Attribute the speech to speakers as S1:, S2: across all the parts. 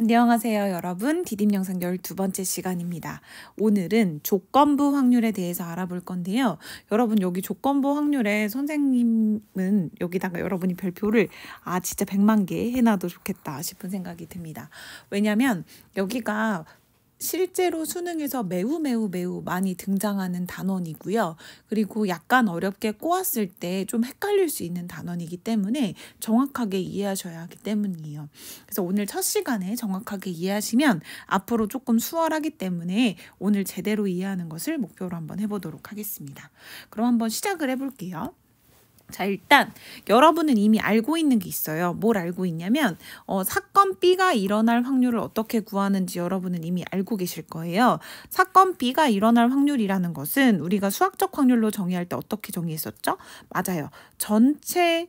S1: 안녕하세요 여러분. 디딤 영상 12번째 시간입니다. 오늘은 조건부 확률에 대해서 알아볼 건데요. 여러분 여기 조건부 확률에 선생님은 여기다가 여러분이 별표를 진짜 100만 개 해놔도 좋겠다 싶은 생각이 듭니다. 왜냐면 여기가 실제로 수능에서 매우 많이 등장하는 단원이고요. 그리고 약간 어렵게 꼬았을 때 좀 헷갈릴 수 있는 단원이기 때문에 정확하게 이해하셔야 하기 때문이에요. 그래서 오늘 첫 시간에 정확하게 이해하시면 앞으로 조금 수월하기 때문에 오늘 제대로 이해하는 것을 목표로 한번 해보도록 하겠습니다. 그럼 한번 시작을 해볼게요. 자, 일단 여러분은 이미 알고 있는 게 있어요. 뭘 알고 있냐면 사건 B가 일어날 확률을 어떻게 구하는지 여러분은 이미 알고 계실 거예요. 사건 B가 일어날 확률이라는 것은 우리가 수학적 확률로 정의할 때 어떻게 정의했었죠? 맞아요. 전체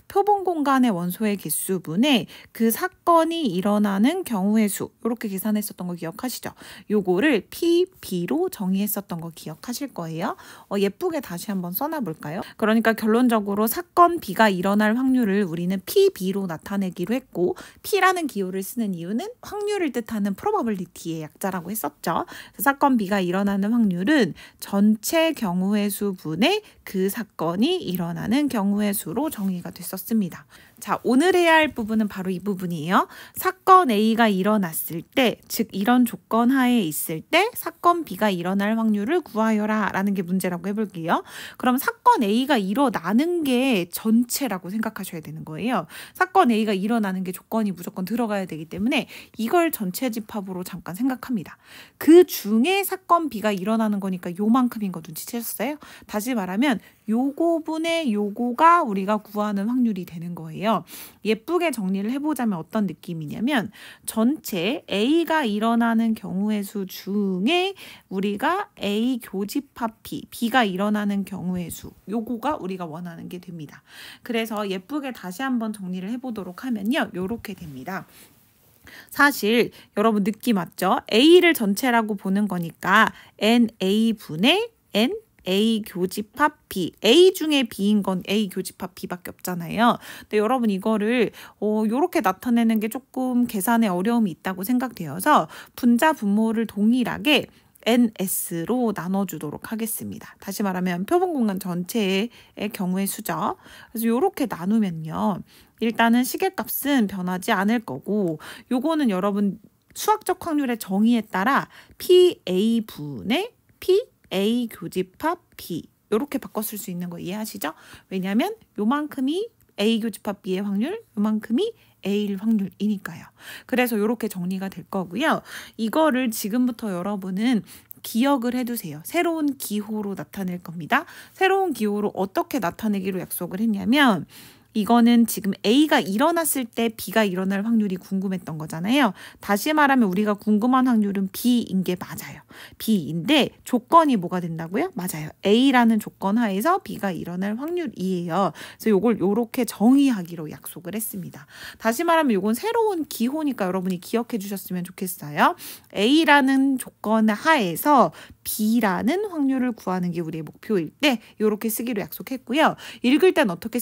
S1: 표본 공간의 원소의 개수분의 그 사건이 일어나는 경우의 수, 이렇게 계산했었던 거 기억하시죠? 요거를 PB로 정의했었던 거 기억하실 거예요. 예쁘게 다시 한번 써놔볼까요? 그러니까 결론적으로 사건 B가 일어날 확률을 우리는 PB로 나타내기로 했고, P라는 기호를 쓰는 이유는 확률을 뜻하는 probability의 약자라고 했었죠. 사건 B가 일어나는 확률은 전체 경우의 수 분의 그 사건이 일어나는 경우의 수로 정의가 됐었습니다. 자, 오늘 해야 할 부분은 바로 이 부분이에요. 사건 A가 일어났을 때, 즉 이런 조건 하에 있을 때 사건 B가 일어날 확률을 구하여라 라는 게 문제라고 해볼게요. 그럼 사건 A가 일어나는 게 전체라고 생각하셔야 되는 거예요. 사건 A가 일어나는 게 조건이 무조건 들어가야 되기 때문에 이걸 전체 집합으로 잠깐 생각합니다. 그 중에 사건 B가 일어나는 거니까 요만큼인 거 눈치채셨어요? 다시 말하면 요거분의 요거가 우리가 구하는 확률이 되는 거예요. 예쁘게 정리를 해보자면 어떤 느낌이냐면 전체 A가 일어나는 경우의 수 중에 우리가 A 교집합 B, B가 일어나는 경우의 수, 요거가 우리가 원하는 게 됩니다. 그래서 예쁘게 다시 한번 정리를 해보도록 하면요. 요렇게 됩니다. 사실 여러분 느낌 왔죠? A를 전체라고 보는 거니까 NA분의 N A 교집합 B, A 중에 B인 건 A 교집합 B밖에 없잖아요. 근데 여러분 이거를 요렇게 나타내는 게 조금 계산에 어려움이 있다고 생각되어서 분자 분모를 동일하게 NS로 나눠주도록 하겠습니다. 다시 말하면 표본 공간 전체의 경우의 수죠. 그래서 요렇게 나누면요. 일단은 시계값은 변하지 않을 거고, 요거는 여러분 수학적 확률의 정의에 따라 PA분의 A 교집합 B 이렇게 바꿔 쓸 수 있는 거 이해하시죠? 왜냐하면 요만큼이 A 교집합 B의 확률, 요만큼이 A일 확률이니까요. 그래서 이렇게 정리가 될 거고요. 이거를 지금부터 여러분은 기억을 해두세요. 새로운 기호로 나타낼 겁니다. 새로운 기호로 어떻게 나타내기로 약속을 했냐면 이거는 지금 A가 일어났을 때 B가 일어날 확률이 궁금했던 거잖아요. 다시 말하면 우리가 궁금한 확률은 B인 게 맞아요. B인데 조건이 뭐가 된다고요? 맞아요. A라는 조건 하에서 B가 일어날 확률이에요. 그래서 요걸 요렇게 정의하기로 약속을 했습니다. 다시 말하면 요건 새로운 기호니까 여러분이 기억해 주셨으면 좋겠어요. A라는 조건 하에서 B라는 확률을 구하는 게 우리의 목표일 때 요렇게 쓰기로 약속했고요. 읽을 땐 어떻게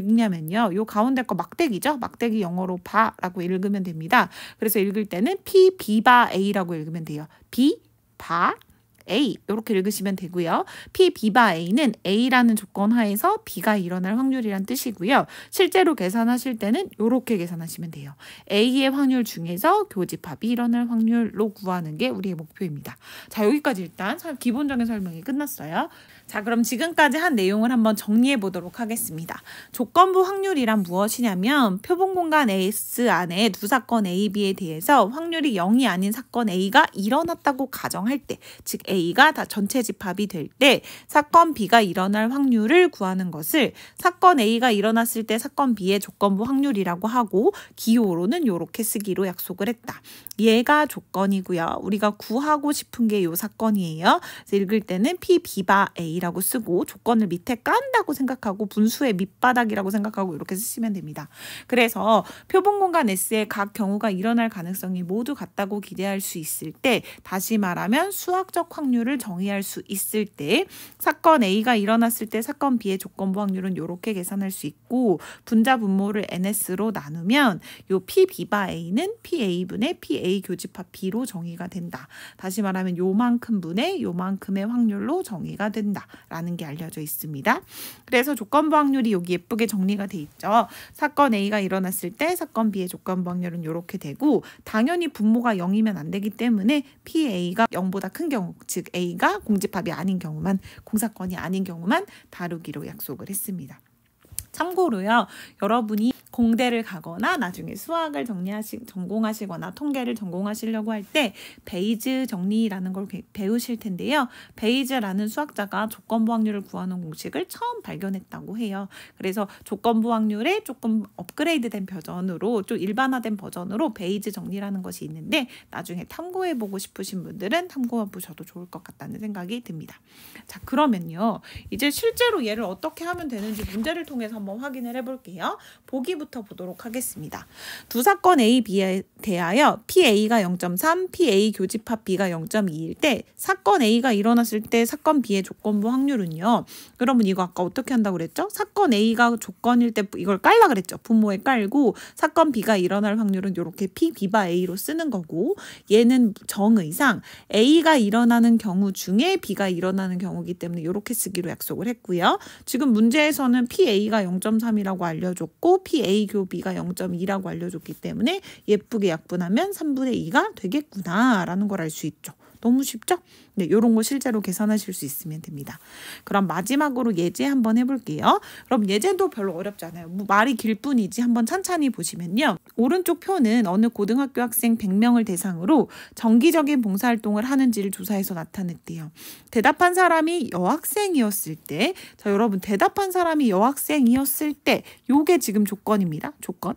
S1: 읽냐면요. 요 가운데 거 막대기죠. 막대기 영어로 바라고 읽으면 됩니다. 그래서 읽을 때는 P, B바 A라고 읽으면 돼요. B, 바, A 이렇게 읽으시면 되고요. P, B바 A는 A라는 조건 하에서 B가 일어날 확률이란 뜻이고요. 실제로 계산하실 때는 이렇게 계산하시면 돼요. A의 확률 중에서 교집합이 일어날 확률로 구하는 게 우리의 목표입니다. 자, 여기까지 일단 기본적인 설명이 끝났어요. 자, 그럼 지금까지 한 내용을 한번 정리해 보도록 하겠습니다. 조건부 확률이란 무엇이냐면 표본 공간 S 안에 두 사건 A, B에 대해서 확률이 0이 아닌 사건 A가 일어났다고 가정할 때, 즉 A가 다 전체 집합이 될 때 사건 B가 일어날 확률을 구하는 것을 사건 A가 일어났을 때 사건 B의 조건부 확률이라고 하고 기호로는 이렇게 쓰기로 약속을 했다. 얘가 조건이고요. 우리가 구하고 싶은 게 요 사건이에요. 그래서 읽을 때는 P, B바 A라고 쓰고 조건을 밑에 깐다고 생각하고 분수의 밑바닥이라고 생각하고 이렇게 쓰시면 됩니다. 그래서 표본 공간 S의 각 경우가 일어날 가능성이 모두 같다고 기대할 수 있을 때 다시 말하면 수학적 확률 확률을 정의할 수 있을 때 사건 A가 일어났을 때 사건 B의 조건부 확률은 이렇게 계산할 수 있고 분자 분모를 NS로 나누면 요 PB바 A는 PA분의 PA 교집합 B로 정의가 된다. 다시 말하면 요만큼 분의 요만큼의 확률로 정의가 된다라는 게 알려져 있습니다. 그래서 조건부 확률이 여기 예쁘게 정리가 돼 있죠. 사건 A가 일어났을 때 사건 B의 조건부 확률은 이렇게 되고 당연히 분모가 0이면 안 되기 때문에 PA가 0보다 큰 경우, 즉 A가 공집합이 아닌 경우만, 공사건이 아닌 경우만 다루기로 약속을 했습니다. 참고로요, 여러분이 공대를 가거나 나중에 수학을 전공하시거나 통계를 전공하시려고 할 때 베이즈 정리라는 걸 배우실 텐데요. 베이즈라는 수학자가 조건부 확률을 구하는 공식을 처음 발견했다고 해요. 그래서 조건부 확률의 조금 업그레이드된 버전으로, 좀 일반화된 버전으로 베이즈 정리라는 것이 있는데 나중에 탐구해보고 싶으신 분들은 탐구해보셔도 좋을 것 같다는 생각이 듭니다. 자, 그러면요, 이제 실제로 얘를 어떻게 하면 되는지 문제를 통해서 한번 확인을 해볼게요. 보기부터 보도록 하겠습니다. 두 사건 A, B에 대하여 PA가 0.3, PA 교집합 B가 0.2일 때 사건 A가 일어났을 때 사건 B의 조건부 확률은요. 여러분 이거 아까 어떻게 한다고 그랬죠? 사건 A가 조건일 때 이걸 깔라 그랬죠. 분모에 깔고 사건 B가 일어날 확률은 이렇게 PB바 A로 쓰는 거고 얘는 정의상 A가 일어나는 경우 중에 B가 일어나는 경우이기 때문에 이렇게 쓰기로 약속을 했고요. 지금 문제에서는 PA가 0.3이라고 알려줬고 PA 교 B가 0.2라고 알려줬기 때문에 예쁘게 약분하면 3분의 2가 되겠구나라는 걸 알 수 있죠. 너무 쉽죠? 네, 이런 거 실제로 계산하실 수 있으면 됩니다. 그럼 마지막으로 예제 한번 해볼게요. 그럼 예제도 별로 어렵지 않아요. 말이 길 뿐이지 한번 천천히 보시면요. 오른쪽 표는 어느 고등학교 학생 100명을 대상으로 정기적인 봉사활동을 하는지를 조사해서 나타냈대요. 대답한 사람이 여학생이었을 때, 자 여러분 대답한 사람이 여학생이었을 때 요게 지금 조건입니다. 조건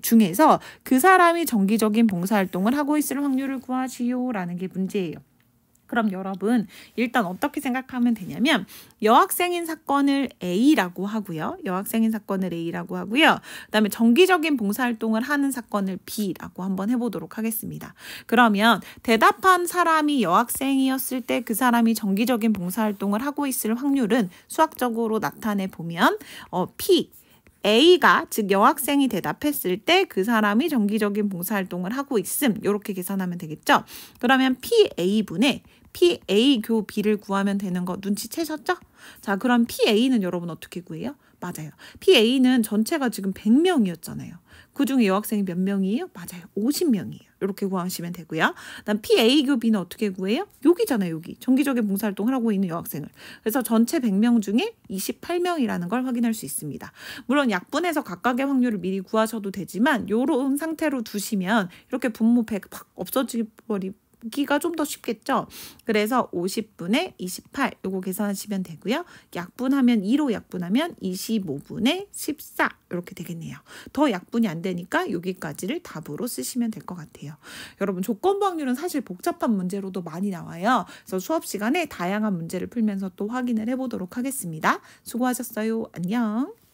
S1: 중에서 그 사람이 정기적인 봉사활동을 하고 있을 확률을 구하시오라는 게 문제예요. 그럼 여러분 일단 어떻게 생각하면 되냐면 여학생인 사건을 A라고 하고요. 그다음에 정기적인 봉사활동을 하는 사건을 B라고 한번 해보도록 하겠습니다. 그러면 대답한 사람이 여학생이었을 때 그 사람이 정기적인 봉사활동을 하고 있을 확률은 수학적으로 나타내 보면 P A가 즉 여학생이 대답했을 때 그 사람이 정기적인 봉사활동을 하고 있음 이렇게 계산하면 되겠죠. 그러면 PA분의 PA 교 B를 구하면 되는 거 눈치채셨죠? 자 그럼 PA는 여러분 어떻게 구해요? 맞아요. PA는 전체가 지금 100명이었잖아요. 그중에 여학생이 몇 명이에요? 맞아요. 50명이에요. 이렇게 구하시면 되고요. 그다음 PA 교 B는 어떻게 구해요? 여기잖아요. 여기. 정기적인 봉사활동을 하고 있는 여학생을. 그래서 전체 100명 중에 28명이라는 걸 확인할 수 있습니다. 물론 약분해서 각각의 확률을 미리 구하셔도 되지만 이런 상태로 두시면 이렇게 분모 100 팍 없어지기가 좀 더 쉽겠죠. 그래서 50분의 28 요거 계산하시면 되고요. 약분하면 2로 약분하면 25분의 14 이렇게 되겠네요. 더 약분이 안 되니까 여기까지를 답으로 쓰시면 될 것 같아요. 여러분 조건부 확률은 사실 복잡한 문제로도 많이 나와요. 그래서 수업 시간에 다양한 문제를 풀면서 또 확인을 해보도록 하겠습니다. 수고하셨어요. 안녕.